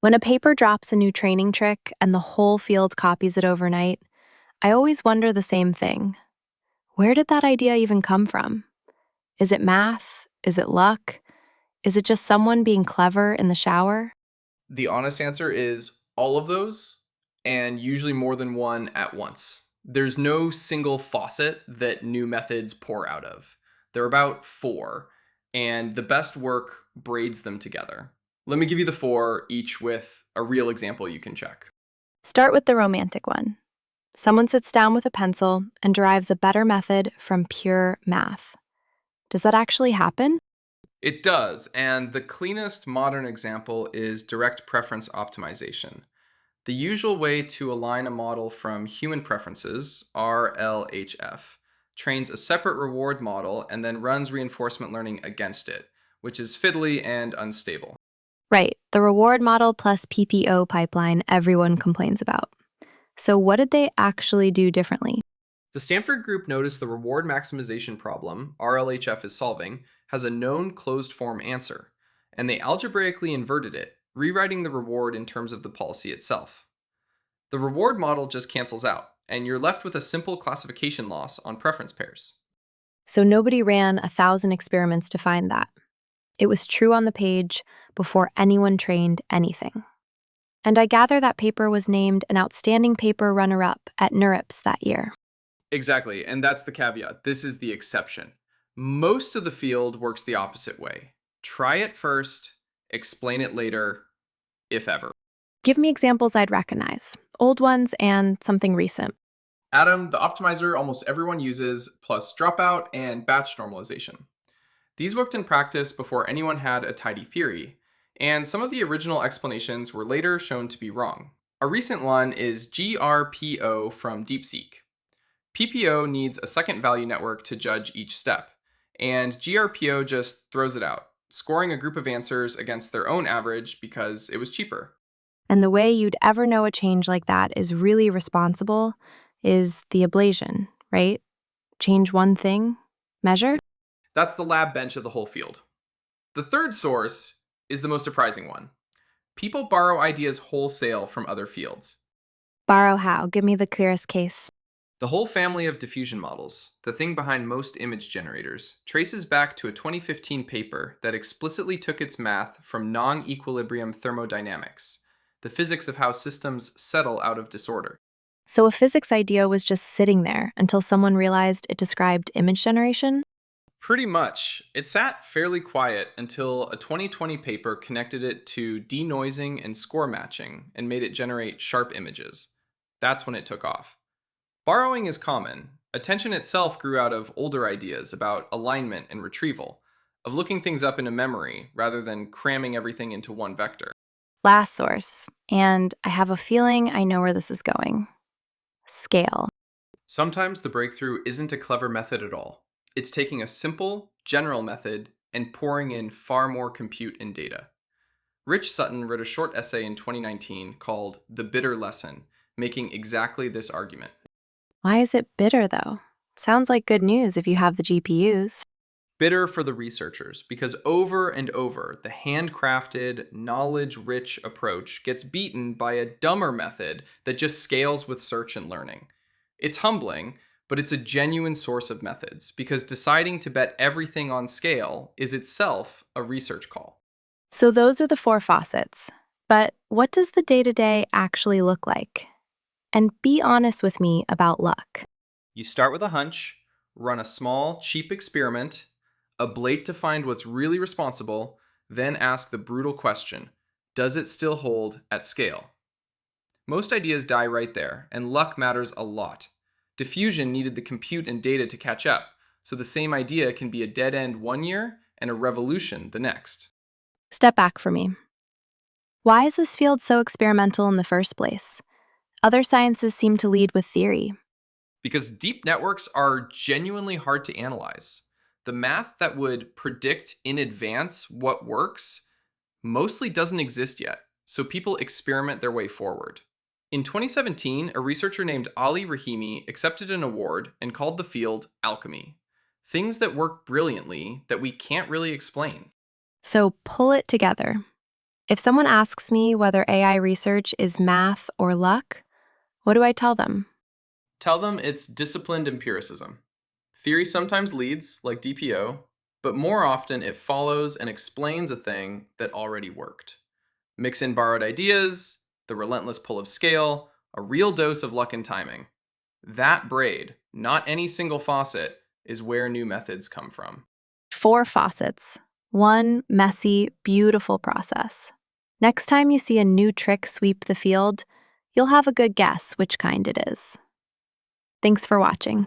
When a paper drops a new training trick and the whole field copies it overnight, I always wonder the same thing. Where did that idea even come from? Is it math? Is it luck? Is it just someone being clever in the shower? The honest answer is all of those, and usually more than one at once. There's no single faucet that new methods pour out of. There are about four, and the best work braids them together. Let me give you the four, each with a real example you can check. Start with the romantic one. Someone sits down with a pencil and derives a better method from pure math. Does that actually happen? It does, and the cleanest modern example is direct preference optimization. The usual way to align a model from human preferences, RLHF, trains a separate reward model and then runs reinforcement learning against it, which is fiddly and unstable. Right, the reward model plus PPO pipeline everyone complains about. So, what did they actually do differently? The Stanford group noticed the reward maximization problem RLHF is solving has a known closed form answer, and they algebraically inverted it, rewriting the reward in terms of the policy itself. The reward model just cancels out, and you're left with a simple classification loss on preference pairs. So, nobody ran 1,000 experiments to find that. It was true on the page before anyone trained anything. And I gather that paper was named an outstanding paper runner up at NeurIPS that year. Exactly, and that's the caveat. This is the exception. Most of the field works the opposite way. Try it first, explain it later, if ever. Give me examples I'd recognize, old ones and something recent. Atom, the optimizer almost everyone uses, plus dropout and batch normalization. These worked in practice before anyone had a tidy theory, and some of the original explanations were later shown to be wrong. A recent one is GRPO from DeepSeek. PPO needs a second value network to judge each step, and GRPO just throws it out, scoring a group of answers against their own average because it was cheaper. And the way you'd ever know a change like that is really responsible is the ablation, right? Change one thing, measure. That's the lab bench of the whole field. The third source is the most surprising one. People borrow ideas wholesale from other fields. Borrow how? Give me the clearest case. The whole family of diffusion models, the thing behind most image generators, traces back to a 2015 paper that explicitly took its math from non-equilibrium thermodynamics, the physics of how systems settle out of disorder. So a physics idea was just sitting there until someone realized it described image generation? Pretty much. It sat fairly quiet until a 2020 paper connected it to denoising and score matching and made it generate sharp images. That's when it took off. Borrowing is common. Attention itself grew out of older ideas about alignment and retrieval, of looking things up in a memory rather than cramming everything into one vector. Last source. And I have a feeling I know where this is going. Scale. Sometimes the breakthrough isn't a clever method at all. It's taking a simple, general method and pouring in far more compute and data. Rich Sutton wrote a short essay in 2019 called The Bitter Lesson, making exactly this argument. Why is it bitter, though? Sounds like good news if you have the GPUs. Bitter for the researchers, because over and over, the handcrafted, knowledge-rich approach gets beaten by a dumber method that just scales with search and learning. It's humbling, but it's a genuine source of methods, because deciding to bet everything on scale is itself a research call. So those are the four faucets. But what does the day-to-day actually look like? And be honest with me about luck. You start with a hunch, run a small, cheap experiment, ablate to find what's really responsible, then ask the brutal question, does it still hold at scale? Most ideas die right there, and luck matters a lot. Diffusion needed the compute and data to catch up, so the same idea can be a dead end one year and a revolution the next. Step back for me. Why is this field so experimental in the first place? Other sciences seem to lead with theory. Because deep networks are genuinely hard to analyze. The math that would predict in advance what works mostly doesn't exist yet, so people experiment their way forward. In 2017, a researcher named Ali Rahimi accepted an award and called the field alchemy. Things that work brilliantly that we can't really explain. So pull it together. If someone asks me whether AI research is math or luck, what do I tell them? Tell them it's disciplined empiricism. Theory sometimes leads, like DPO, but more often it follows and explains a thing that already worked. Mix in borrowed ideas, the relentless pull of scale, a real dose of luck and timing. That braid, not any single faucet, is where new methods come from. 4 faucets. One messy, beautiful process. Next time you see a new trick sweep the field, you'll have a good guess which kind it is. Thanks for watching.